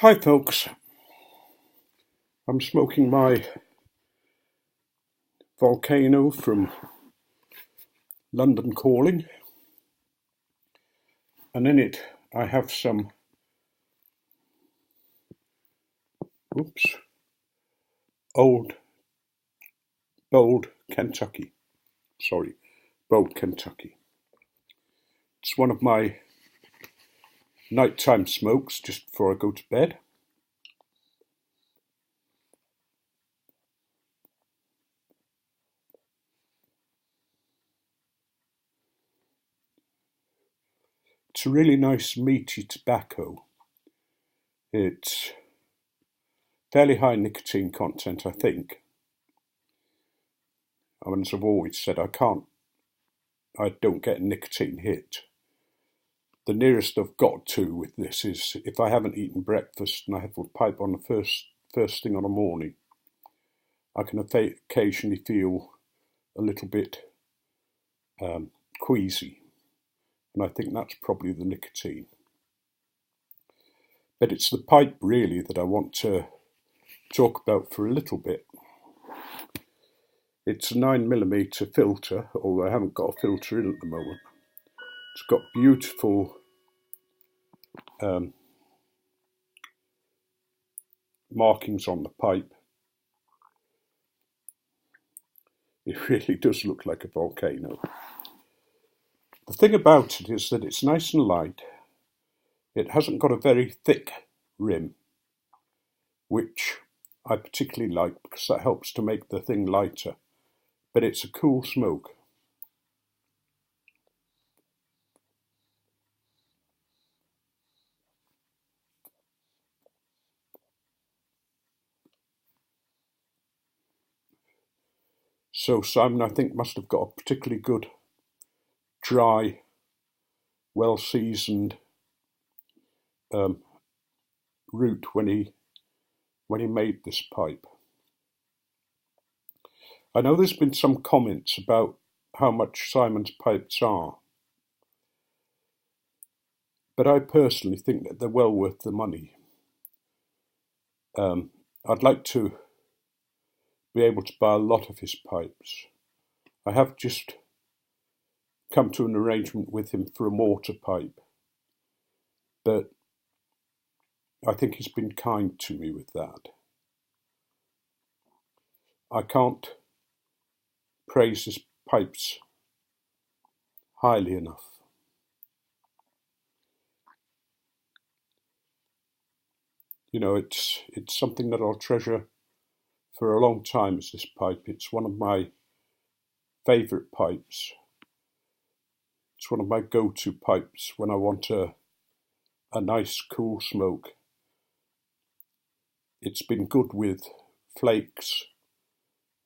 Hi folks, I'm smoking my Volcano from London Calling, and in it I have some old Bold Kentucky. Bold Kentucky. It's one of my nighttime smokes just before I go to bed. It's a really nice meaty tobacco. It's fairly high nicotine content, I think. I mean, as I've always said, I don't get a nicotine hit. The nearest I've got to with this is if I haven't eaten breakfast and I have a pipe on the first thing on the morning, I can occasionally feel a little bit queasy, and I think that's probably the nicotine. But it's the pipe really that I want to talk about for a little bit. It's a 9mm filter, although I haven't got a filter in at the moment. It's got beautiful markings on the pipe. It really does look like a volcano. The thing about it is that it's nice and light. It hasn't got a very thick rim, which I particularly like because that helps to make the thing lighter. But it's a cool smoke. So Simon, I think, must have got a particularly good, dry, well-seasoned root when he made this pipe. I know there's been some comments about how much Simon's pipes are, but I personally think that they're well worth the money. I'd like to be able to buy a lot of his pipes. I have just come to an arrangement with him for a mortar pipe, but I think he's been kind to me with that. I can't praise his pipes highly enough. You know, it's something that I'll treasure for a long time, is this pipe. It's one of my favourite pipes. It's one of my go-to pipes when I want a nice cool smoke. It's been good with flakes,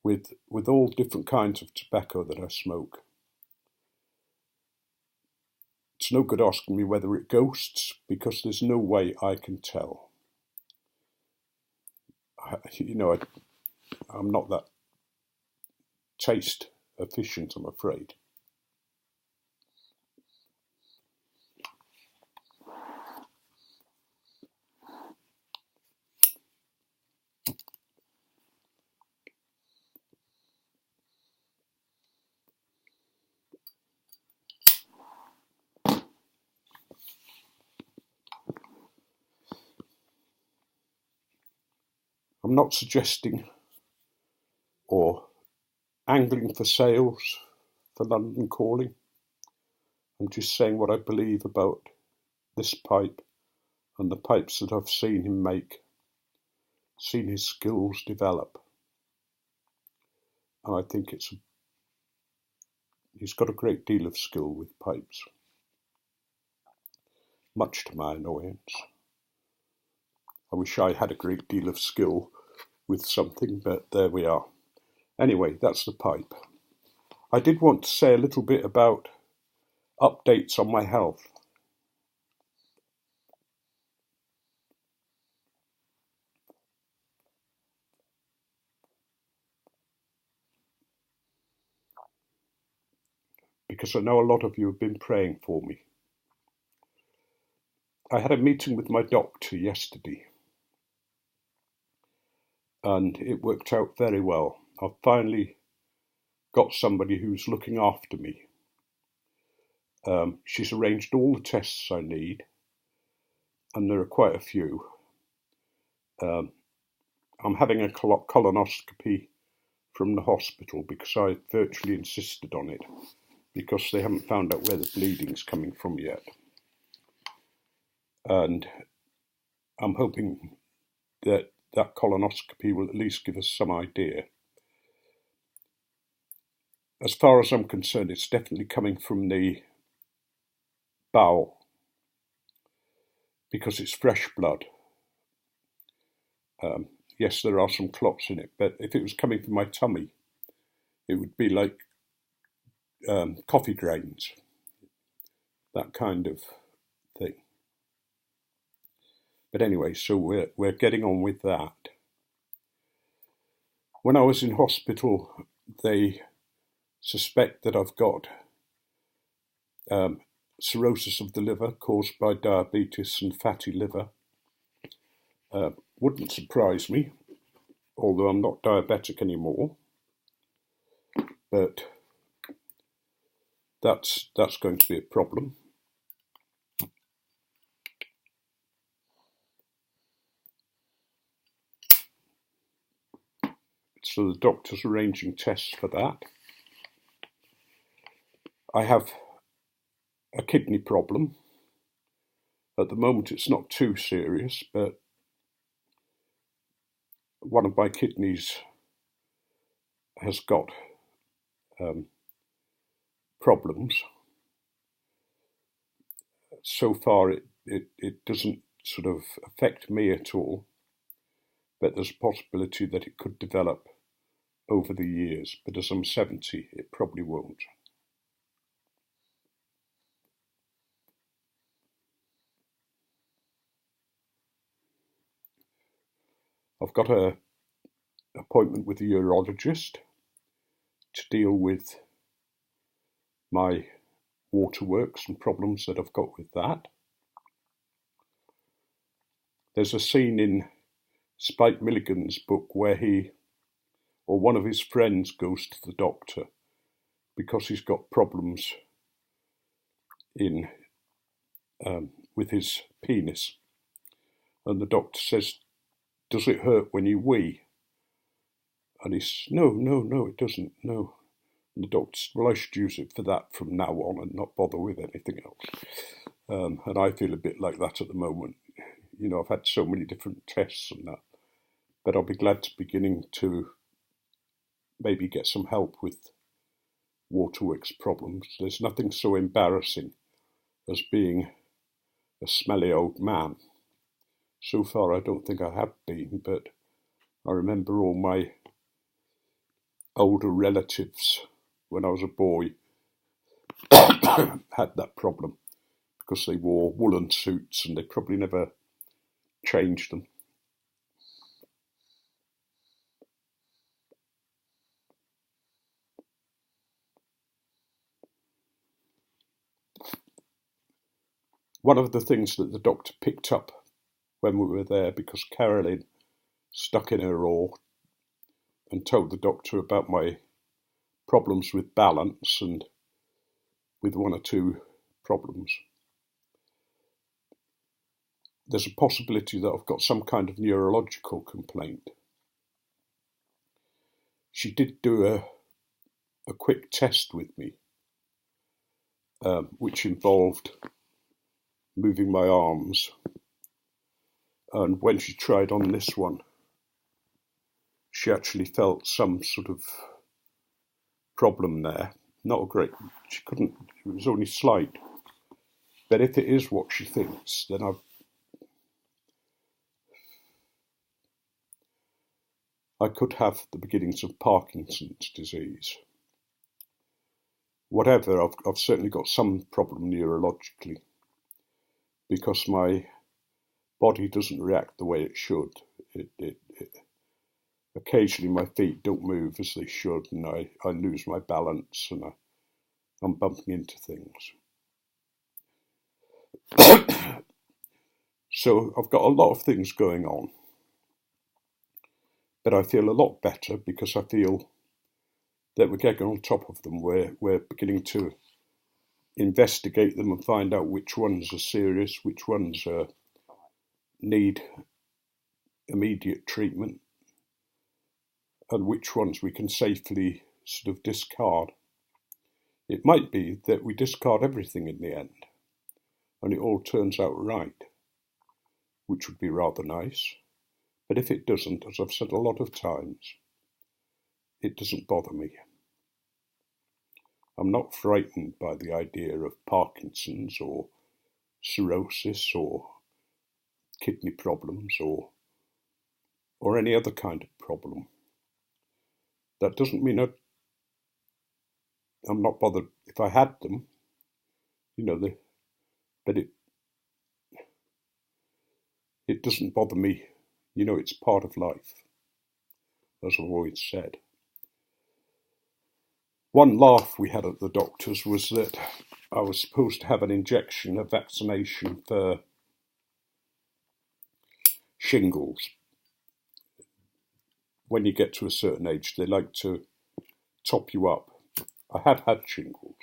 with all different kinds of tobacco that I smoke. It's no good asking me whether it ghosts, because there's no way I can tell. I'm not that taste efficient, I'm afraid. I'm not suggesting or angling for sales for London Calling. I'm just saying what I believe about this pipe and the pipes that I've seen him make, seen his skills develop. And I think he's got a great deal of skill with pipes, much to my annoyance. I wish I had a great deal of skill with something, but there we are. Anyway, that's the pipe. I did want to say a little bit about updates on my health. Because I know a lot of you have been praying for me. I had a meeting with my doctor yesterday, and it worked out very well. I've finally got somebody who's looking after me. She's arranged all the tests I need, and there are quite a few. I'm having a colonoscopy from the hospital because I virtually insisted on it, because they haven't found out where the bleeding's coming from yet. And I'm hoping that that colonoscopy will at least give us some idea. As far as I'm concerned, it's definitely coming from the bowel, because it's fresh blood. Yes, there are some clots in it, but if it was coming from my tummy, it would be like coffee grains, that kind of thing. But anyway, so we're getting on with that. When I was in hospital, they suspect that I've got cirrhosis of the liver caused by diabetes and fatty liver. Wouldn't surprise me, although I'm not diabetic anymore. But that's going to be a problem. So the doctor's arranging tests for that. I have a kidney problem. At the moment it's not too serious, but one of my kidneys has got problems. So far it doesn't sort of affect me at all, but there's a possibility that it could develop over the years. But as I'm 70, it probably won't. I've got an appointment with a urologist to deal with my waterworks and problems that I've got with that. There's a scene in Spike Milligan's book where he, or one of his friends, goes to the doctor because he's got problems in with his penis, and the doctor says, "Does it hurt when you wee?" And he says, no, it doesn't, no. And the doctor says, "Well, I should use it for that from now on and not bother with anything else." And I feel a bit like that at the moment. You know, I've had so many different tests and that, but I'll be glad to beginning to maybe get some help with waterworks problems. There's nothing so embarrassing as being a smelly old man. So far, I don't think I have been, but I remember all my older relatives when I was a boy had that problem because they wore woolen suits and they probably never changed them. One of the things that the doctor picked up when we were there, because Carolyn stuck in her oar and told the doctor about my problems with balance and with one or two problems, there's a possibility that I've got some kind of neurological complaint. She did do a quick test with me, which involved moving my arms. And when she tried on this one, she actually felt some sort of problem there. Not a great, she couldn't, it was only slight. But if it is what she thinks, then I could have the beginnings of Parkinson's disease. Whatever, I've certainly got some problem neurologically, because my body doesn't react the way it should. Occasionally my feet don't move as they should, and I lose my balance and I'm bumping into things. So I've got a lot of things going on. But I feel a lot better because I feel that we're getting on top of them. We're beginning to investigate them and find out which ones are serious, which ones need immediate treatment, and which ones we can safely sort of discard. It might be that we discard everything in the end and it all turns out right, which would be rather nice. But if it doesn't, as I've said a lot of times, it doesn't bother me. I'm not frightened by the idea of Parkinson's or cirrhosis or kidney problems or any other kind of problem. That doesn't mean I'm not bothered if I had them, but it doesn't bother me. It's part of life, as I've always said. One laugh we had at the doctor's was that I was supposed to have an injection, a vaccination for shingles. When you get to a certain age, they like to top you up. I had shingles.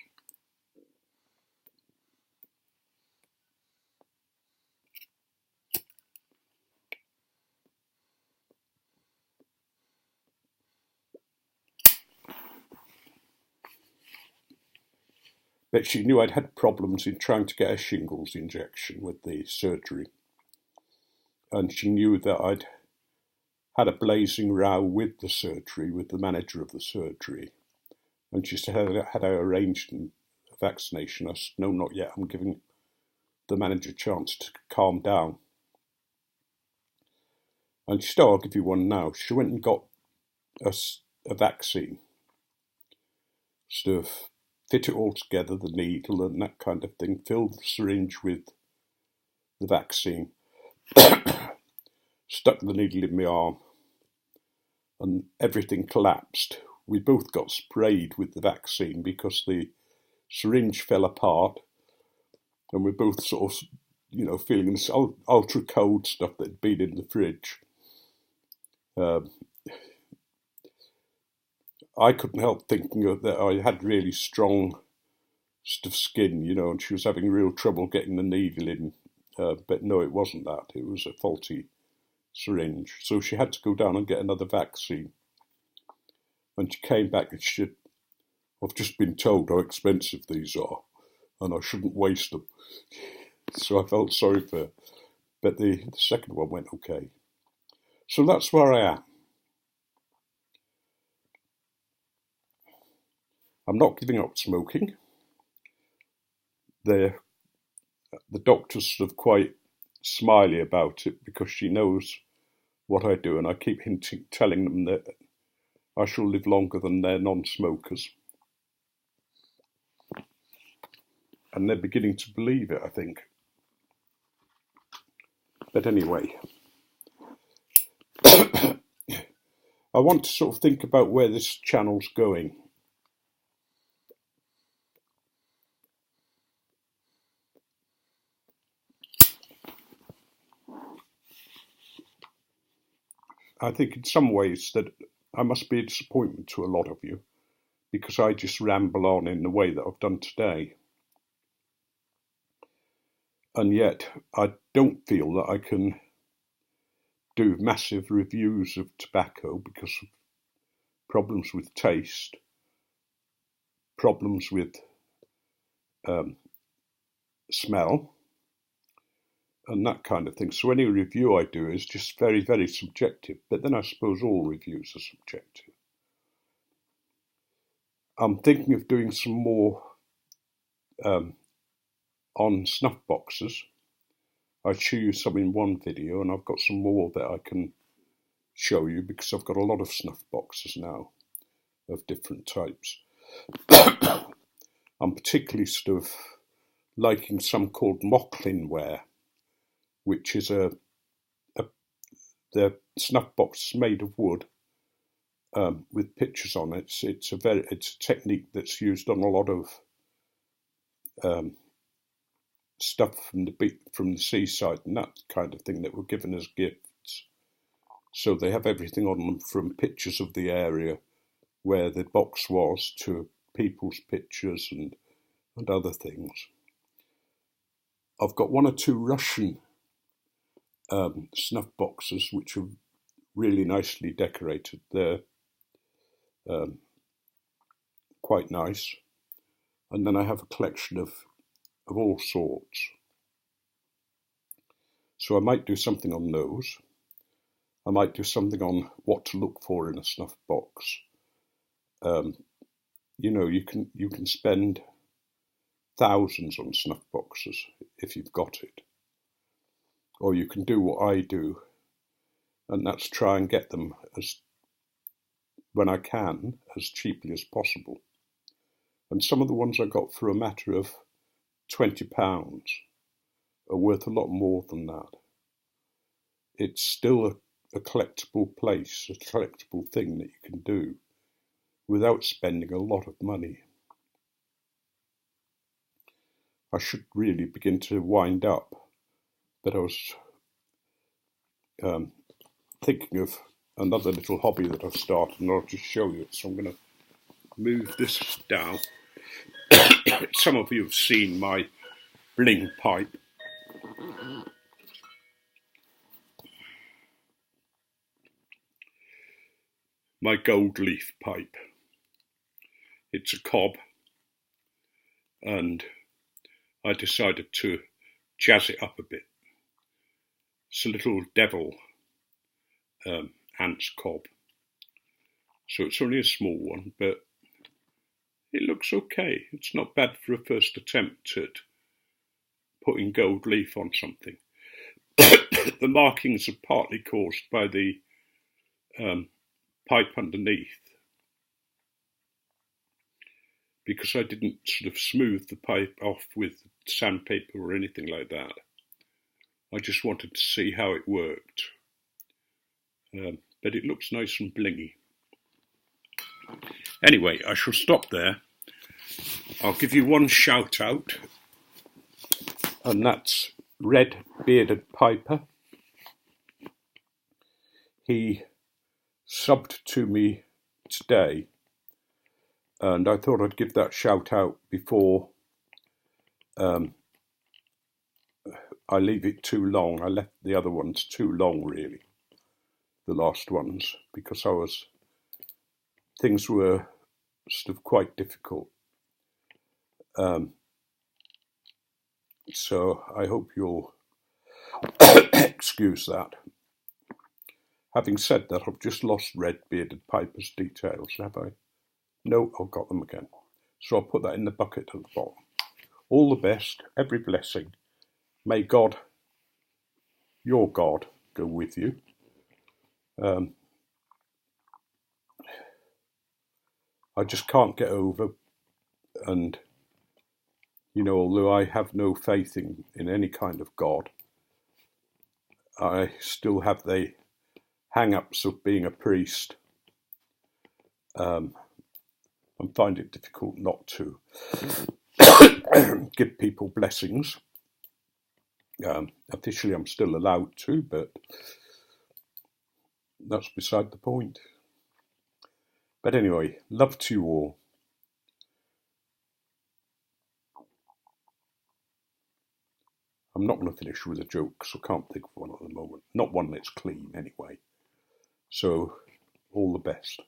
But she knew I'd had problems in trying to get a shingles injection with the surgery. And she knew that I'd had a blazing row with the surgery, with the manager of the surgery. And she said, had I arranged a vaccination? I said, no, not yet. I'm giving the manager a chance to calm down. And she said, I'll give you one now. She went and got a vaccine, sort of fit it all together, the needle and that kind of thing, filled the syringe with the vaccine, stuck the needle in my arm, and everything collapsed. We both got sprayed with the vaccine because the syringe fell apart, and we're both sort of, feeling this ultra cold stuff that had been in the fridge. I couldn't help thinking that I had really strong stuff skin, and she was having real trouble getting the needle in. But no, it wasn't that. It was a faulty syringe. So she had to go down and get another vaccine. And she came back and she said, I've just been told how expensive these are and I shouldn't waste them. So I felt sorry for her. But the second one went okay. So that's where I am. I'm not giving up smoking. The doctor's sort of quite smiley about it because she knows what I do, and I keep telling them that I shall live longer than their non-smokers. And they're beginning to believe it, I think. But anyway, I want to sort of think about where this channel's going. I think in some ways that I must be a disappointment to a lot of you because I just ramble on in the way that I've done today. And yet I don't feel that I can do massive reviews of tobacco because of problems with taste, problems with smell, and that kind of thing. So any review I do is just very, very subjective. But then I suppose all reviews are subjective. I'm thinking of doing some more on snuff boxes. I show you some in one video, and I've got some more that I can show you because I've got a lot of snuff boxes now of different types. I'm particularly sort of liking some called Mocklinware, which is the snuff box made of wood with pictures on it. It's a technique that's used on a lot of stuff from the seaside and that kind of thing that were given as gifts. So they have everything on them, from pictures of the area where the box was to people's pictures and other things. I've got one or two Russian snuff boxes which are really nicely decorated. They're quite nice. And then I have a collection of all sorts. So I might do something on those. I might do something on what to look for in a snuff box. You know, you can spend thousands on snuff boxes if you've got it. Or you can do what I do, and that's try and get them when I can, as cheaply as possible. And some of the ones I got for a matter of £20 are worth a lot more than that. It's still a collectible place, a collectible thing that you can do without spending a lot of money. I should really begin to wind up, but I was thinking of another little hobby that I've started, and I'll just show you it. So I'm going to move this down. Some of you have seen my bling pipe. My gold leaf pipe. It's a cob, and I decided to jazz it up a bit. It's a little devil ant's cob. So it's only a small one, but it looks okay. It's not bad for a first attempt at putting gold leaf on something. The markings are partly caused by the pipe underneath, because I didn't sort of smooth the pipe off with sandpaper or anything like that. I just wanted to see how it worked. But it looks nice and blingy. Anyway, I shall stop there. I'll give you one shout out, and that's Red Bearded Piper. He subbed to me today, and I thought I'd give that shout out before I leave it too long. I left the other ones too long, really, the last ones, because things were sort of quite difficult. So I hope you'll excuse that. Having said that, I've just lost Red Bearded Piper's details, have I? No, I've got them again. So I'll put that in the bucket at the bottom. All the best, every blessing. May God, your God, go with you. I just can't get over, and, you know, although I have no faith in any kind of God, I still have the hang-ups of being a priest, and find it difficult not to give people blessings. Officially I'm still allowed to, but that's beside the point. But anyway, love to you all. I'm not going to finish with a joke, because I can't think of one at the moment. Not one that's clean, anyway. So, all the best.